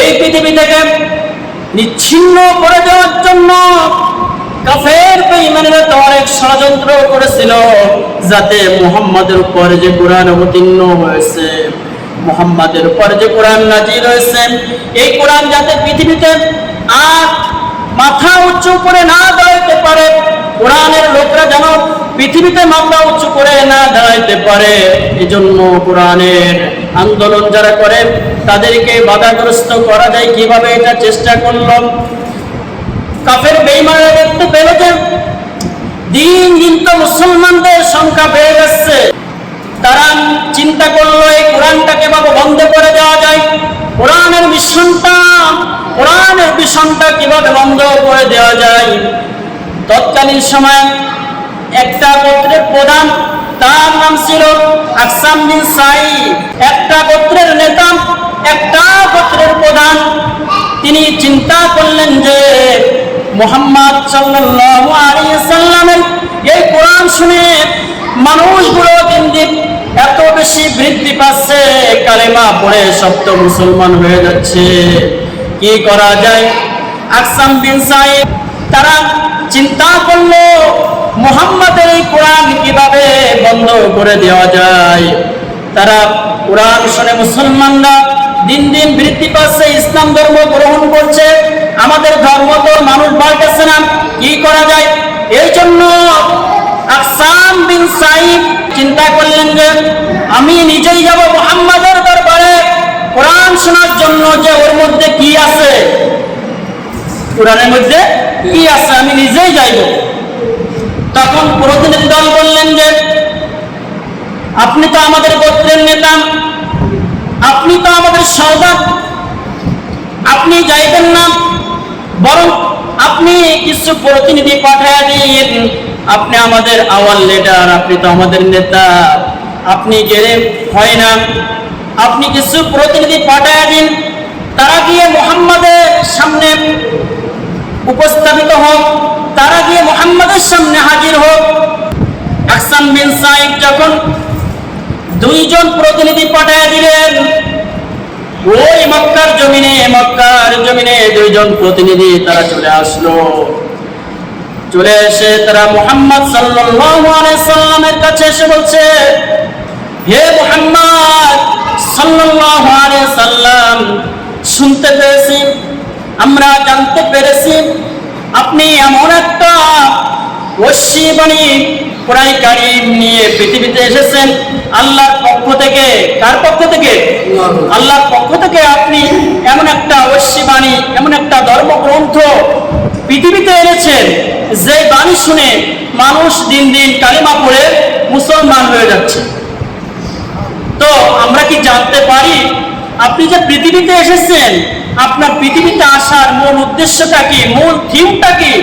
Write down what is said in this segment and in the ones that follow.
এই পৃথিবী থেকে নিচ্ছিন্ন করে দেওয়ার জন্য কাফের বেঈমানেরা তো অনেক ষড়যন্ত্র করেছিল, যাতে মুহাম্মাদের উপর যে কোরআন অবতীর্ণ হয়েছে, মুহাম্মাদের উপর যে কোরআন নাযিল হয়েছে, এই কোরআন যাতে পৃথিবীতে আর মাথা উঁচু করে না দাঁড়াতে পারে, কোরআনের লোকরা যেন পৃথিবীতে মাথা উঁচু করে না দাঁড়াইতে পারে, এজন্য কোরআনের আন্দোলন যারা করে তাদেরকে বাধাগ্রস্ত করা যায় কিভাবে, এটা চেষ্টা করল। কাফের বেঈমানরা দেখতে পেল যে দিন দিন তো মুসলমানদের সংখ্যা বেড়ে যাচ্ছে, তারা চিন্তা করলো এই কোরআনটাকে কিভাবে বন্ধ করে দেওয়া যায়, কোরআনের মিশনটা কিভাবে বন্ধ করে দেওয়া যায়। তৎকালীন সময় একটা গোত্রের প্রধান, তার নাম ছিল আকসাম বিন সাঈদ, একটা গোত্রের নেতা, একটা গোত্রের প্রধান। তিনি চিন্তা করলেন যে মুহাম্মদ সাল্লাল্লাহু আলাইহি ওয়াসাল্লামের এই কোরআন শুনে মানুষগুলো দিন দিন এত বেশি বৃদ্ধি পাচ্ছে, কালেমা পড়ে সব তো মুসলমান হয়ে যাচ্ছে, কি করা যায়। আকসাম বিন সাঈদ তারা চিন্তা করলো মুহাম্মাদের এই কোরআন কিভাবে বন্ধ করে দেওয়া যায়। তারা কোরআন শুনে মুসলমানরা দিন দিন বৃদ্ধি পাচ্ছে, ইসলাম ধর্ম গ্রহণ করছে, আমাদের ধর্ম তো মানুষ বাড়তেছে না, কি করা যায়। এই জন্য আকসাম বিন সাঈদ চিন্তা করলেন যে আমি নিজেই যাব মুহাম্মাদের দরবারে কোরআন শোনার জন্য, যে ওর মধ্যে কি আছে, কোরআনের মধ্যে কি আছে, আমি নিজেই যাইব। তখন প্রতিনিধি দল বললেন যে আপনি তো আমাদের গোত্রের নেতা, আপনি তো আমাদের সর্দার, আপনি যাইবেন না, বরং আপনি কিছু প্রতিনিধি পাঠিয়ে দিন, আপনি আমাদের আওয়াল লিডার, আপনি তো আমাদের নেতা, আপনি গেলে হয় না, আপনি কিছু প্রতিনিধি পাঠিয়ে দিন, তারা গিয়ে মুহাম্মাদের সামনে উপস্থাপিত হোক, তারা গিয়ে মুহাম্মাদের সামনে হাজির হোক। আকসাম বিন সাঈদ যখন দুইজন প্রতিনিধি পাঠিয়ে দিলেন, ওই মক্কার জমিনে দুইজন প্রতিনিধি তারা চলে আসলো। চলে এসে তারা মুহাম্মদ সাল্লাল্লাহু আলাইহি সাল্লামের কাছে এসে বলছে, হে মুহাম্মদ সাল্লাল্লাহু আলাইহি সাল্লাম, শুনতে পেরেছি, আমরা জানতে পেরেছি আপনি এমন একটা অশ্বী কোরআন কারীম নিয়ে পৃথিবীতে এসেছেন আল্লাহর পক্ষ থেকে। কার পক্ষ থেকে? আল্লাহর পক্ষ থেকে আপনি এমন একটা অশ্বী বাণী, এমন একটা ধর্মগ্রন্থ পৃথিবীতে এনেছেন, যে বাণী শুনে মানুষ দিন দিন কালিমা পড়ে মুসলমান হয়ে যাচ্ছে। তো আমরা কি জানতে পারি আপনি যে পৃথিবীতে এসেছেন, আপনার পৃথিবীতে আসার মূল উদ্দেশ্যটা কি, মূল থিমটা কি,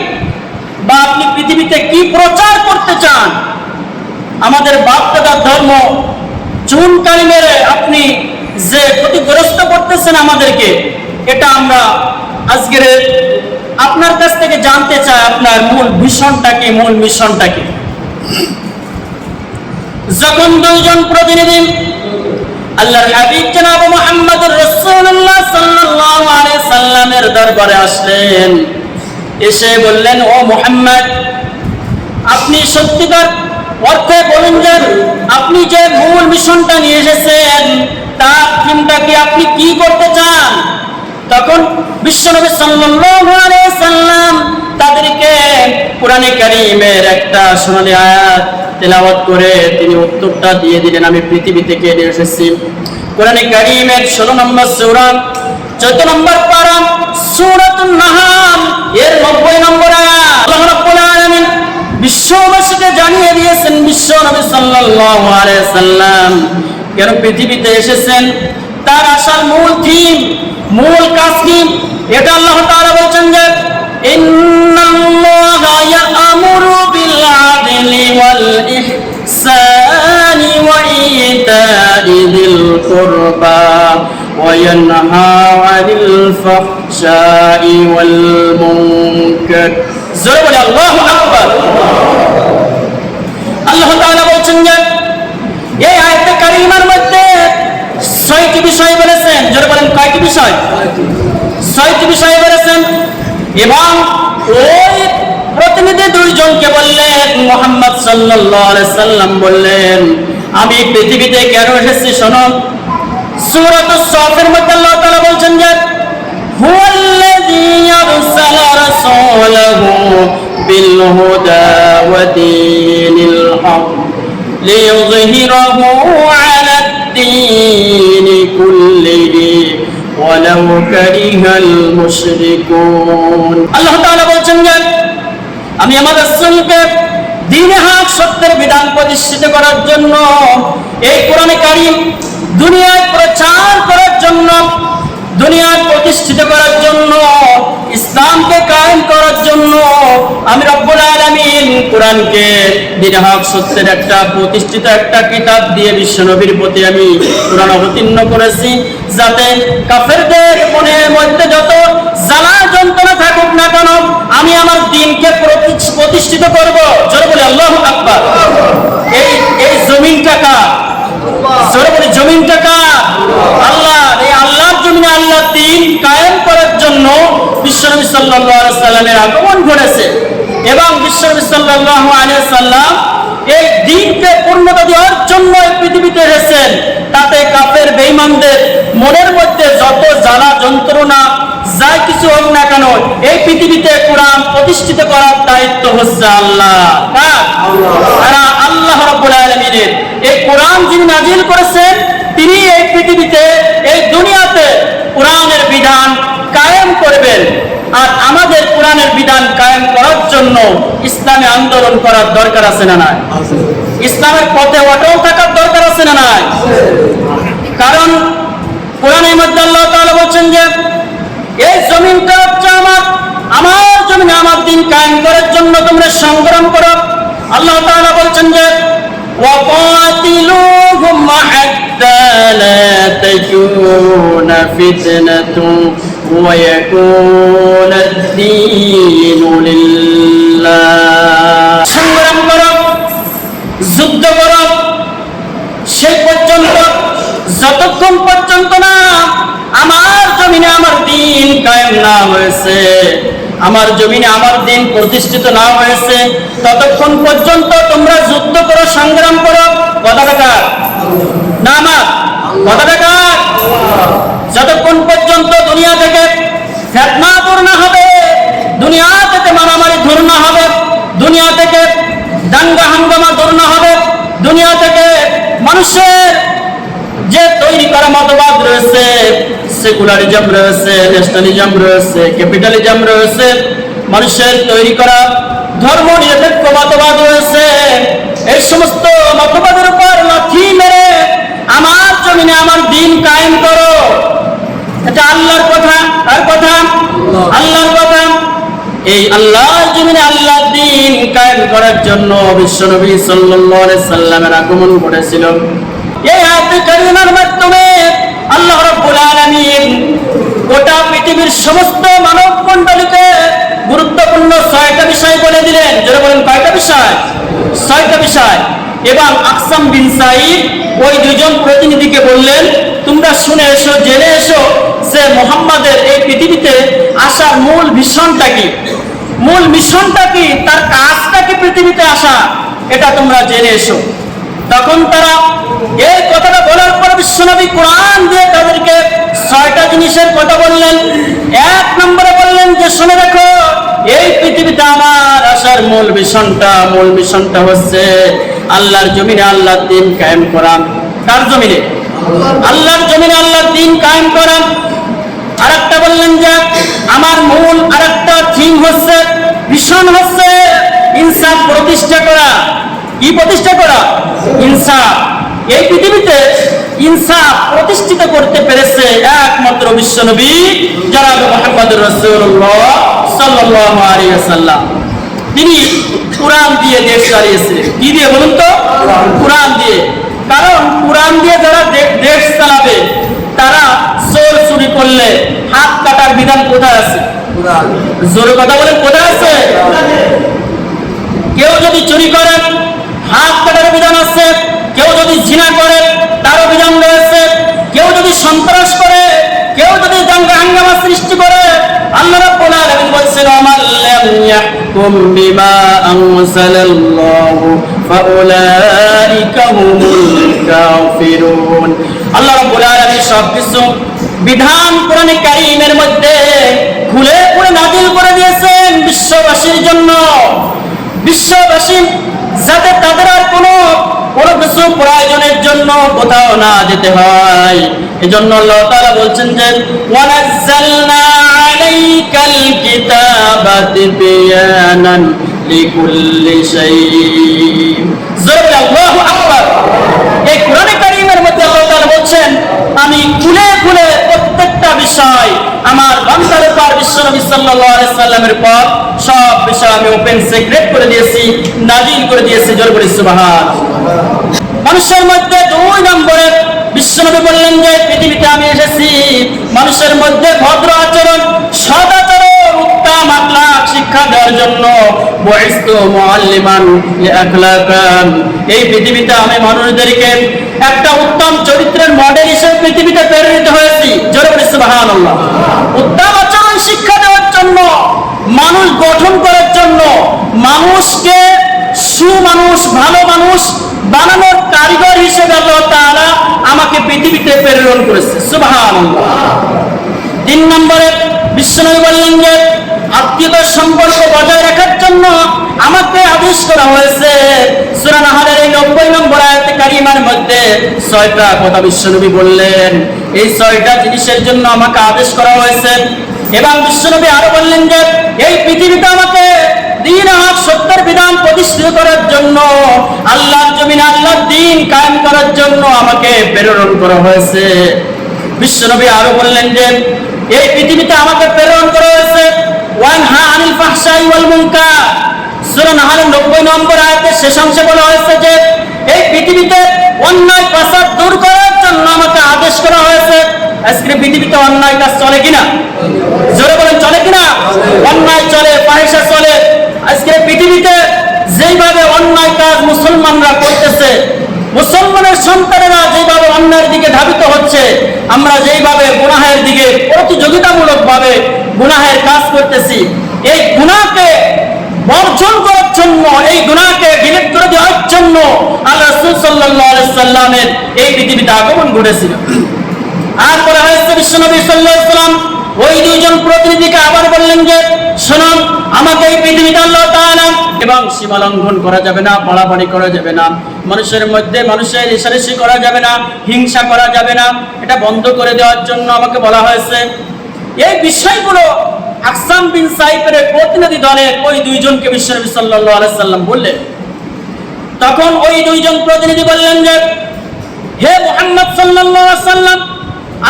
বা আপনি পৃথিবীতে কি প্রচার করতে চান? আমাদের বাপ দাদার ধর্ম চুনকালি মেরে আপনি যে ক্ষতিগ্রস্ত করতেছেন আমাদেরকে, এটা আমরা আজকের আপনার কাছ থেকে জানতে চাই, আপনার মূল ভিশনটা কি, মূল মিশনটা কি। যখন দুইজন প্রতিনিধি আল্লাহর হাবিব জনাব মুহাম্মদুর রাসূলুল্লাহ সাল্লাল্লাহু আলাইহি সাল্লামের দরবারে আসলেন, এসে বললেন, ও মুহাম্মদ, আপনি সত্যিকার অর্থে বলুন যে আপনি যে মূল মিশনটা নিয়ে এসেছেন তার থিমটা কি, আপনি কি করতে চান? তখন বিশ্বনবী সাল্লাল্লাহু আলাইহি সাল্লাম তাদেরকে কোরআনে কারীমের একটা সোনালী আয়াত তেলাওয়াত করে তিনি উত্তরটা দিয়ে দিলেন, আমি পৃথিবী থেকে নিয়ে এসেছি কোরআনে কারীমের 16 নম্বর সূরা 14 নম্বর পারা সূরাতুন নাহাল এর 90 নম্বর আয়াত। আল্লাহ রাব্বুল আলামিন বিশ্ববাসীকে জানিয়ে দিয়েছেন বিশ্বনবী সাল্লাল্লাহু আলাইহি সাল্লাম কেন পৃথিবীতে এসেছেন, তার আসার মূল থিম, মূল কাজ কি, এটা আল্লাহ তাআলা বলেছেন যে ইন্নাল্লাহা ইয়া'মুরু বিল আদলি ওয়াল ইহসানি ওয়া ইতা'i যিল কুরবা ওয়া ইয়ানহা 'আনিল ফাহশাই ওয়াল মুনকার। জোরে বলে আল্লাহু আকবার। আল্লাহ তাআলা বলেছেন যে এই আয়াতে কারিমার মধ্যে 6টি বিষয় বলেছেন, জোরে বলেন কয়টি বিষয়? 6টি বিষয় বলেছেন। এবং ওই প্রতিনিধি দুইজনকে বললেন, মুহাম্মদ সাল্লাল্লাহু আলাইহি সাল্লাম বললেন, আমি পৃথিবীতে কেন এসেছি শোনো। সূরাতুস সাফের মধ্যে আল্লাহ তাআলা বলছেন যে হুয়াল্লাযী আরসালা রাসূলাহু বিল হুদা ওয়া দীনিল হক লিইয়ুযহিরাহু আলাদ দীনি কুল্লিহি ওয়ালাউ কারিহাল মুশরিকুন। আল্লাহ তাআলা বলছেন যে আমি আমার রাসূলকে দ্বীনে হক সত্যের বিধান প্রতিষ্ঠিত করার জন্য, এই কোরআনে কারীম দুনিয়ায় প্রচার করার জন্য, দুনিয়ায় প্রতিষ্ঠিত করার জন্য, ইসলামকে কায়েম করার জন্য আমি রব্বুল আলামিন কোরআনকে দ্বীনে হক সত্যের একটা প্রতিষ্ঠিত একটা কিতাব দিয়ে বিশ্বনবীর প্রতি আমি কোরআন অবতীর্ণ করেছি, যাতে কাফেরদের মনের মধ্যে যত জ্বালা যন্ত্রণা থাকুক না কেন আমি আমার দ্বীনকে প্রতিষ্ঠিত করব। জোরে বলি আল্লাহু আকবার। এই জমিনটা কার? জোরে বলি জমিনটা কার? আল্লাহ। এই আল্লাহর জমিনে আল্লাহর দ্বীন কায়েম করার জন্য বিশ্বনবী সাল্লাল্লাহু আলাইহি সাল্লামের আগমন ঘটেছে এবং বিশ্বনবী সাল্লাল্লাহু আলাইহি সাল্লাম এই দ্বীনকে পূর্ণতা দেওয়ার জন্য এই পৃথিবীতে এসেছেন। তাতে কাফের বেঈমানদের মনের মধ্যে যত জ্বালা যন্ত্রণা যাই কিছু হোক না কেন এই পৃথিবীতে কোরআন প্রতিষ্ঠিত করার দায়িত্ব হচ্ছে আল্লাহ। আল্লাহ রাব্বুল আলামিনের এই কোরআন যিনি নাজিল করেছেন তিনি এই পৃথিবীতে এই দুনিয়াতে কোরআনের বিধান কায়েম করবেন। আর আমাদের কোরআনের বিধান কায়েম করার জন্য ইসলামে আন্দোলন করার দরকার আছে না নাই? ইসলামের পথে অটল থাকার দরকার আছে না নাই? কারণ কোরআনের মধ্যে আল্লাহ তাআলা বলছেন যে এই জমিনটা হচ্ছে আমার জমিনে আমার দ্বীন কায়েম করার জন্য তোমরা সংগ্রাম করো। আল্লাহ তাআলা বলছেন যে ওয়াকাতিলুহুম হাত্তা লা তাকুনা ফিতনাতুন ওয়া ইয়াকুনা আদ-দীনু লিল্লাহ। সংগ্রাম করো, যুদ্ধ করো সেই পর্যন্ত, যতক্ষণ পর্যন্ত না আমার জমিনে আমার দ্বীন কায়েম না হয়েছে, আমার জমিনে আমার দ্বীন প্রতিষ্ঠিত না হয়েছে, ততক্ষণ পর্যন্ত তোমরা যুদ্ধ করো, সংগ্রাম করো। কথাটা কার? না আমার কথাটা কার? যতক্ষণ পর্যন্ত দুনিয়া থেকে ফিতনা দূর না হবে, দুনিয়া থেকে মারামারি দূর না হবে, দুনিয়া থেকে দাঙ্গা হাঙ্গামা দূর না হবে, দুনিয়া থেকে মানুষের যে তৈরি করা মতবাদ রয়েছে, সেকুলারিজম রয়েছে, ন্যাশনালিজম রয়েছে, ক্যাপিটালিজম রয়েছে, মানুষের তৈরি করা ধর্ম নিরপেক্ষ মতবাদ রয়েছে, এই সমস্ত মতবাদের উপর লাথি মেরে আমার জমিনে আমার দ্বীন কায়েম করো। এটা আল্লাহর কথা। আর কথা আল্লাহর কথা। এই আল্লাহর জমিনে আল্লাহর দ্বীন কায়েম করার জন্য বিশ্বনবী সাল্লাল্লাহু আলাইহি সাল্লামের আগমন ঘটেছিল। এই আয়াতে কারিমার মাধ্যমে আল্লাহ রাব্বুল আলামিন গোটা পৃথিবীর সমস্ত মানব মণ্ডলীকে গুরুত্বপূর্ণ 6টা বিষয় বলে দিলেন। যারা বলেন কয়টা বিষয়? 6টা বিষয়। এবং আকসাম বিন সাঈদ ওই দুজন প্রতিনিধিকে বললেন, তোমরা শুনে এসো, জেনে এসো যে মুহাম্মাদের এই পৃথিবীতে আসার মূল মিশনটা কি, মূল মিশনটা কি, তার কাজটা কি পৃথিবীতে আসা, এটা তোমরা জেনে এসো। তখন তারা এই কথাটা বলার পর বিশ্বনবী কোরআন দিয়ে তাদেরকে 6টা জিনিসের কথা বললেন। 1 নম্বরে বললেন যে শুনে রাখো, এই পৃথিবীতে আমার আসার মূল মিশনটা হচ্ছে আল্লাহর জমিনে আল্লাহর দ্বীন কায়েম করা। কার জমিনে? আল্লাহর জমিনে আল্লাহর দ্বীন কায়েম করা। আরেকটা বললেন যে আমার মূল আরেকটা থিম হচ্ছে, মিশন হচ্ছে ইনসাফ প্রতিষ্ঠা করা। কি প্রতিষ্ঠা করা? ইনসাফ। এই পৃথিবীতে ইনসাফ প্রতিষ্ঠিত করতে পেরেছে একমাত্র বিশ্বনবী জনাব মুহাম্মদুর রাসূলুল্লাহ সাল্লাল্লাহু আলাইহি ওয়াসাল্লাম। তিনি কোরআন দিয়ে দেশ চালিয়েছিলেন। কি দিয়ে বলুন তো? কোরআন দিয়ে। কারণ কোরআন দিয়ে যারা দেশ চালাবে তারা চোর চুরি করলে হাত কাটার বিধান কোথায় আছে? জোরে কথা বলেন, কোথায় আছে? কেউ যদি চুরি করে হাত কাটার বিধান আছে, কেউ যদি জিনা করে তারও বিধান রয়েছে, কেউ যদি সন্ত্রাস করে কেউ যদি দাঙ্গা হাঙ্গামা সৃষ্টি করে, আল্লাহ রাব্বুল আলামিন বলেন ওয়ামান লাম ইয়াহকুম বিমা আনজালাল্লাহু ফাউলাইকা হুমুল কাফিরুন। আল্লাহ রাব্বুল আলামিন সবকিছু বিধান কোরআনে কারীমের মধ্যে খুলে খুলে নাযিল করে দিয়েছেন বিশ্ববাসীর জন্য। বিশ্ববাসী যাতে তাদের আর কোনো কিছু প্রয়োজনের জন্য কোথাও না যেতে হয়, এজন্য আল্লাহ তাআলা বলছেন যে ওয়ানাজ্জালনা আলাইকাল কিতাবা তিবয়ানান লিকুল্লি শাই। জোরে আল্লাহু আকবার। এই কোরআনে কারীমের মধ্যে আল্লাহ তাআলা বলছেন আমি খুলে খুলে প্রত্যেকটা বিষয় আমার বান্দার উপর বিশ্বনবী সাল্লাল্লাহু আলাইহি সাল্লামের পর সব বিষয় আমি ওপেন সিক্রেট করে দিয়েছি, নাযিল করে দিয়েছি। জোরে বলি সুবহান। মানুষের মধ্যে 2 নম্বরে বিশ্বনবী বললেন যে পৃথিবীতে আমি এসেছি মানুষের মধ্যে ভদ্র আচরণ, সদাচরণ, উত্তম আখলাক শিক্ষা দেওয়ার জন্য। বুইস্তু মুআল্লিমান লিআখলাকান। এই পৃথিবীতে আমি মানুষদেরকে একটা উত্তম চরিত্রের মডেল হিসেবে পৃথিবীতে প্রেরিত হয়েছি। জোরে বলি সুবহানাল্লাহ। উত্তম আচরণ শিক্ষা দেওয়ার জন্য, মানুষ গঠন করার জন্য, মানুষকে সুমানুষ ভালো মানুষ বানানোর কারিগর হিসেবে আল্লাহ তাআলা আমাকে পৃথিবীতে প্রেরণ করেছে। সুবহানাল্লাহ। 3 নম্বরে বিশ্বনবী বললেন যে আত্মীয়তার সম্পর্ক বজায় রাখার জন্য আমাকে আদেশ করা হয়েছে। সূরা নাহলের এই 90 নম্বর আয়াতে কারিমার মধ্যে 6টা কথা বিশ্বনবী বললেন। এই 6টা জিনিসের জন্য আমাকে আদেশ করা হয়েছে। এবং বিশ্বনবী আরো বললেন যে এই পৃথিবীতে আমাকে দ্বীন হক সত্যের বিধান প্রতিষ্ঠিত করার জন্য, আল্লাহর জমিনে আল্লাহর দ্বীন কায়েম করার জন্য আমাকে প্রেরণ করা হয়েছে। বিশ্বনবী আরো বললেন যে এই পৃথিবীতে আমাকে প্রেরণ করা হয়েছে ওয়ানহা আনিল ফাহশাই ওয়াল মুনকার। সূরা নাহলের 90 নম্বর আয়াতের শেষ অংশে বলা হয়েছে যে এই পৃথিবীতে অন্যায় ফাসাদ দূর করার জন্য আমাকে আদেশ করা হয়েছে। আজকে পৃথিবীতে অন্যায় কাজ চলে কিনা? জোরে বলেন চলে কিনা? অন্যায় চলে, ফাহিশা চলে। আজকে পৃথিবীতে যেইভাবে অন্যায় কাজ মুসলমানরা করতেছে, মুসলমানের সন্তানেরা যেভাবে অন্যায়ের দিকে ধাবিত হচ্ছে, আমরা যেইভাবে গুনাহের দিকে প্রতিযোগিতামূলক ভাবে গুনাহের কাজ করতেছি, এই গুনাহকে বর্জন করার জন্য, এই গুনাহকে ডিলিট করে দেওয়ার জন্য আল্লাহ রাসূল সাল্লাল্লাহু আলাইহি সাল্লামের এই পৃথিবীতে আগমন ঘটেছিল। আর বলা হয়েছে বিশ্বনবী সাল্লাল্লাহু আলাইহি সাল্লাম ওই 2 জন প্রতিনিধিকে আবার বললেন যে শোনো, আমাকে এই পৃথিবীতে আল্লাহ তাআলা এবং সীমা লঙ্ঘন করা যাবে না, পাড়াপাড়ি করা যাবে না, মানুষের মধ্যে মানুষের রেষারেষি করা যাবে না, হিংসা করা যাবে না, এটা বন্ধ করে দেওয়ার জন্য আমাকে বলা হয়েছে। এই বিষয়গুলো আকসাম বিন সাইফের প্রতিনিধি দলের ওই 2 জনকে বিশ্বনবী সাল্লাল্লাহু আলাইহি সাল্লাম বললেন। তখন ওই 2 জন প্রতিনিধি বললেন যে হে মুহাম্মদ সাল্লাল্লাহু আলাইহি সাল্লাম,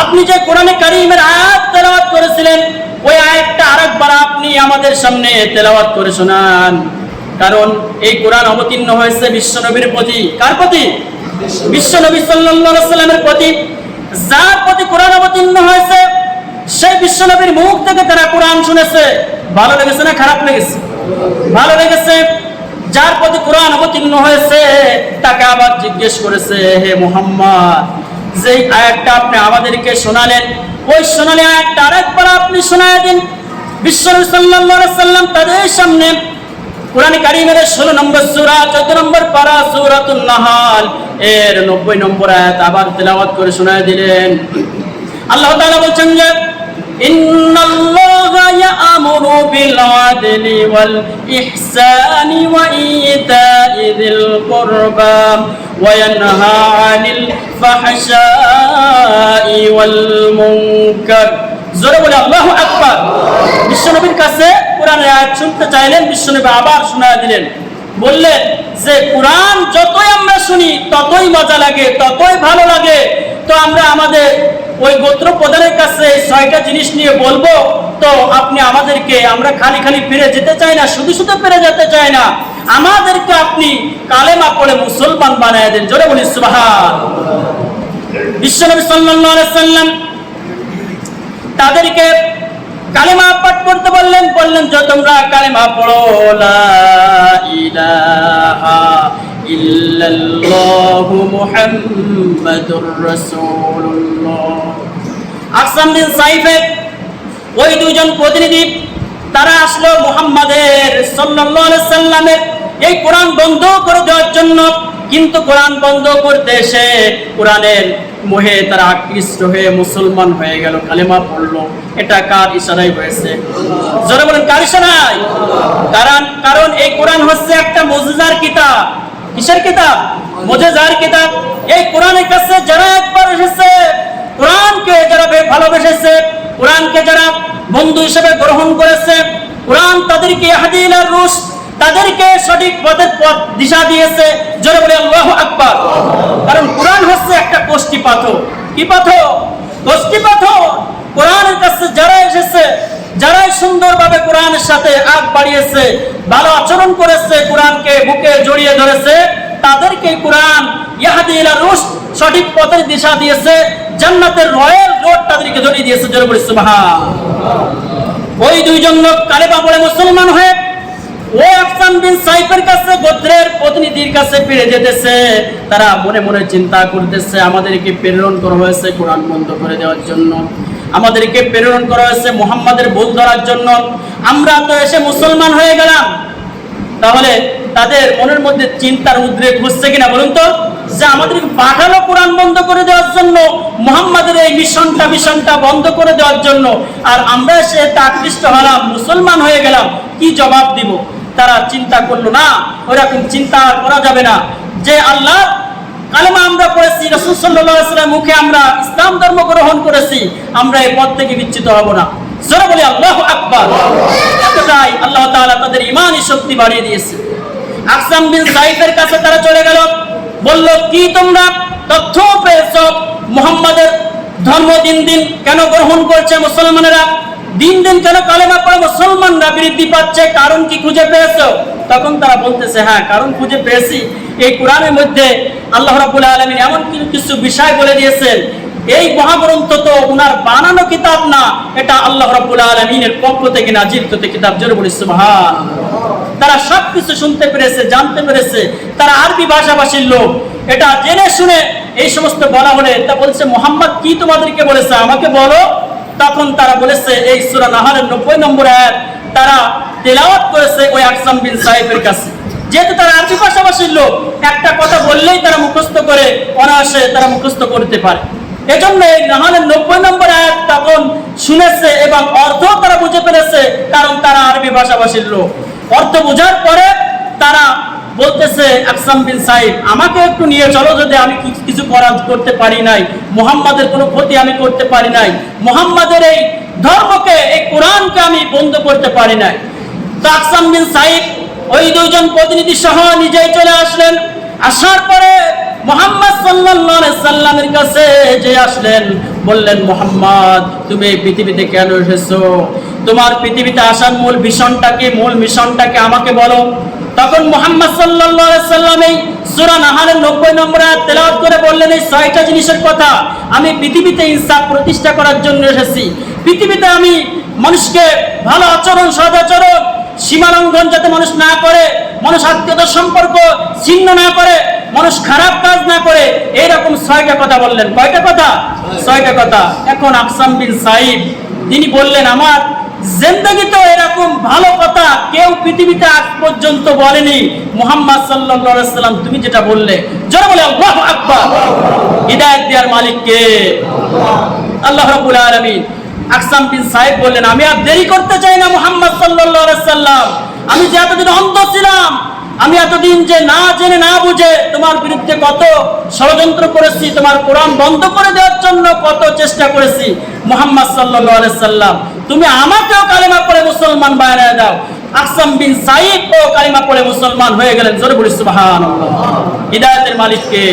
আপনি যে কোরআনে কারীমের আয়াত তেলাওয়াত করেছিলেন, ওই আয়াতটা আরেকবার আপনি আমাদের সামনে তেলাওয়াত করে শোনান। কারণ এই কোরআন অবতীর্ণ হয়েছে বিশ্বনবীর প্রতি। কার প্রতি? বিশ্বনবী সাল্লাল্লাহু আলাইহি সাল্লামের প্রতি। যার প্রতি কোরআন অবতীর্ণ হয়েছে সেই বিশ্বনবীর মুখ থেকে তারা কোরআন শুনেছে। ভালো লেগেছে না খারাপ লেগেছে? ভালো লেগেছে। যার প্রতি কোরআন অবতীর্ণ হয়েছে তাকে আবার জিজ্ঞেস করেছে, হে মুহাম্মদ, যে আয়াতটা আপনি আমাদেরকে শোনালেন, ওই শোনালে আয়াতটা আরেকবার আপনি শোনায় দিন। বিশ্বনবী সাল্লাল্লাহু আলাইহি সাল্লাম তাদের সামনে কোরআন কারীমের 16 নম্বর সূরা 14 নম্বর পারা সূরাতুন নাহল এর 90 নম্বর আয়াত আবার তেলাওয়াত করে শোনায় দিলেন। আল্লাহ তাআলা বলেন যে ইন্নাল্লাহা ইয়া'মুরু বিল আদলি ওয়াল ইহসানি ওয়া ইতা'i যিল কুরবা ওয়া ইয়ানহা 'আনিল ফাহশাই ওয়াল মুনকার। জোরে বলে আল্লাহু আকবার। বিশ্বনবীর কাছে কোরআনের আয়াত শুনতে চাইলেন, বিশ্বনবী আবার শোনায় দিলেন। বললেন যে কোরআন যতই আমরা শুনি ততই মজা লাগে, ততই ভালো লাগে। তো আমরা আমাদের ওই গোত্র প্রধানের কাছে 6টা জিনিস নিয়ে বলবো, তো আপনি আমাদেরকে, আমরা খালি খালি ফিরে যেতে চাই না, শুধু শুধু ফিরে যেতে চাই না, আমাদেরকে আপনি কালেমা পড়ে মুসলমান বানায় দেন। জোরে বলি সুবহান। বিশ্বনবী সাল্লাল্লাহু আলাইহি সাল্লাম তাদেরকে কালেমা পাঠ করতে বললেন। বললেন যে তোমরা কালেমা পড়ো, লা ইলাহা ইল্লাল্লাহু মুহাম্মাদুর রাসূলুল্লাহ। আকসাম বিন সাইফের ওই দুইজন প্রতিনিধি তারা আসলো মুহাম্মাদের সাল্লাল্লাহু আলাইহি সাল্লামের এই কোরআন বন্ধ করে দেওয়ার জন্য। কিন্তু কোরআন বন্ধ করতে এসে কোরআনের মোহে তারা আকৃষ্ট হয়ে মুসলমান হয়ে গেল, কালেমা পড়লো। এটা কার ইশারায় হয়েছে? জোরে বলেন, কার ইশারায়? কারণ এই কোরআন হচ্ছে একটা মুজিজার কিতাব। কিসের কিতাব? মুজিজার কিতাব। এই কোরআনের কাছে যারা একবার এসেছে, কোরআনকে যারা ভালোবেসেছে, কোরআনকে যারা বন্ধু হিসেবে গ্রহণ করেছে, কোরআন তাদেরকে ইহদি ইলা রুশদ, তাদেরকে সঠিক পথের পথ দিশা দিয়েছে। জোরে বলে আল্লাহু আকবার। কারণ কোরআন হচ্ছে একটা কোষ্ঠী পাথর। কি পাথর? কোষ্ঠী পাথর। কোরআনের কাছে যারা এসেছে, যারাই সুন্দরভাবে কোরআনের সাথে আগ বাড়িয়েছে, ভালো আচরণ করেছে, কোরআনকে বুকে জড়িয়ে ধরেছে, তাদেরকে কোরআন ইহদি ইলা রুশদ, সঠিক পথের দিশা দিয়েছে, জান্নাতের রয়্যাল রোড তাদেরকে জড়িয়ে দিয়েছে। জোরে বলে সুবহানাল্লাহ। ওই দুইজন লোক কালেমা পড়ে মুসলমান হয়ে ওই আকসাম বিন সাইফের কাছে, গোত্রের প্রতিনিধির কাছে ফিরে যেতেছে। তারা মনে মনে চিন্তা করতেছে, আমাদেরকে প্রেরণ করা হয়েছে কোরআন বন্ধ করে দেওয়ার জন্য, আমাদেরকে প্রেরণ করা হয়েছে মুহাম্মাদের ভুল ধরার জন্য। আমরা তো এসে মুসলমান হয়ে গেলাম, তাহলে তাদের মনের মধ্যে চিন্তার উদ্রেক হচ্ছে কিনা বলুন তো, যে আমাদেরকে পাঠালো কোরআন বন্ধ করে দেওয়ার জন্য, মুহাম্মাদের এই মিশনটা বন্ধ করে দেওয়ার জন্য, আর আমরা এসে আকৃষ্ট হলাম, মুসলমান হয়ে গেলাম, কি জবাব দিব? তারা চিন্তা করলো, না, ওইরকম চিন্তা করা যাবে না, যে আল্লাহ কালেমা আমরা পড়েছি, রাসূল সাল্লাল্লাহু আলাইহি ওয়াসাল্লাম মুখে আমরা ইসলাম ধর্ম গ্রহণ করেছি, আমরা এই পথ থেকে বিচ্যুত হব না। জোরে বলি আল্লাহু আকবার। এতটাই আল্লাহ তাআলা তাদের ঈমানি শক্তি বাড়িয়ে দিয়েছে। আকসাম বিন সাইফের কাছে তারা চলে গেল, বলল, কি তোমরা তথ্য পেয়েছো মুহাম্মাদের ধর্ম দিন দিন কেন গ্রহণ করছে মুসলমানেরা, দিন দিন কেন কালেমা পড়ে মুসলমানরা বৃদ্ধি পাচ্ছে, কারণ কি খুঁজে পেয়েছো? তখন তারা বলতেছে, হ্যাঁ, কারণ খুঁজে পেয়েছি। এই কোরআনের মধ্যে আল্লাহ রাব্বুল আলামিন এমন কিছু বিষয় বলে দিয়েছেন, এই মহাগ্রন্থ তো উনার বানানো কিতাব না, এটা আল্লাহ রাব্বুল আলামিনের পক্ষ থেকে নাজিলকৃত কিতাব। জোরে বলি সুবহানাল্লাহ। তারা সবকিছু শুনতে পেরেছে, জানতে পেরেছে, তারা আরবি ভাষাভাষীর লোক। এটা জেনে শুনে এই সমস্ত বলা হলে তা বলছে, মুহাম্মদ কি তোমাদেরকে বলেছে আমাকে বলো। তখন তারা বলেছে, এই সূরা নাহলের 90 নম্বর আয়াত তারা তেলাওয়াত করেছে ওই আকসাম বিন সাইফের কাছে। যেহেতু তারা আরবি ভাষাভাষীর লোক, একটা কথা বললেই তারা মুখস্থ করে, অনায়াসে তারা মুখস্থ করতে পারে। এজন্য এই নাহলের 90 নম্বর আয়াত তখন শুনেছে এবং অর্থ তারা বুঝে পেরেছে, কারণ তারা আরবি ভাষাভাষীর লোক। অর্থ বোঝার পরে তারা বলতেছে, আকসাম বিন সাইফ, আমাকে একটু নিয়ে চলো, যদি আমি কিছু করতে পারি নাই, মুহাম্মাদের কোনো ক্ষতি আমি করতে পারি নাই, মুহাম্মাদের এই ধর্মকে, এই কোরআনকে আমি বন্ধ করতে পারি নাই। তো আকসাম বিন সাইফ ওই দুইজন প্রতিনিধি সহ নিজেই চলে আসলেন। আসার পরে মুহাম্মদ সাল্লাল্লাহু আলাইহি সাল্লামের কাছে যে আসলেন, বললেন, মুহাম্মদ, তুমি এই পৃথিবীতে কেন এসেছো? তোমার পৃথিবীতে আসার মূল মিশনটাকে আমাকে বলো। তখন মুহাম্মদ সাল্লাল্লাহু আলাইহি সাল্লাম এই সূরা নাহলের 90 নম্বর আয়াত তেলাওয়াত করে বললেন, এই 6টা জিনিসের কথা। আমি পৃথিবীতে ইনসাফ প্রতিষ্ঠা করার জন্য এসেছি। পৃথিবীতে আমি মানুষকে ভালো আচরণ, সদাচরণ, সীমালঙ্ঘন যাতে মানুষ না করে, মানুষ আত্মীয়তার সম্পর্ক ছিন্ন না করে, মানুষ খারাপ কাজ না করে, এইরকম 6টা কথা বললেন। কয়টা কথা? 6টা কথা। এখন আকসাম বিন সাইফ তিনি বললেন, আমার জিন্দেগিতে এরকম ভালো কথা কেউ পৃথিবীতে আজ পর্যন্ত বলেনি। মুহাম্মদ সাল্লাল্লাহু আলাইহি সাল্লাম তুমি যেটা বললে, জোরে বলে আল্লাহু আকবার। হিদায়াত দেওয়ার মালিক কে? আল্লাহ রাব্বুল আলামিন। আকসাম বিন সাইফ বললেন, আমি আর দেরি করতে চাই না মুহাম্মদ সাল্লাল্লাহু আলাইহি সাল্লাম। আমি যে এতদিন অন্ধ ছিলাম, আমি এতদিন যে না জেনে না বুঝে তোমার বিরুদ্ধে কত ষড়যন্ত্র করেছি, তোমার কোরআন বন্ধ করে দেওয়ার জন্য কত চেষ্টা করেছি, মুহাম্মদ সাল্লাল্লাহু আলাইহি সাল্লাম তুমি আমাকেও কালেমা পড়ে মুসলমান বানায় দাও। আকসাম বিন সাইফ ও কালেমা পড়ে মুসলমান হয়ে গেলেন। জোরে বলি সুবহানাল্লাহ। হিদায়াতের মালিক কে?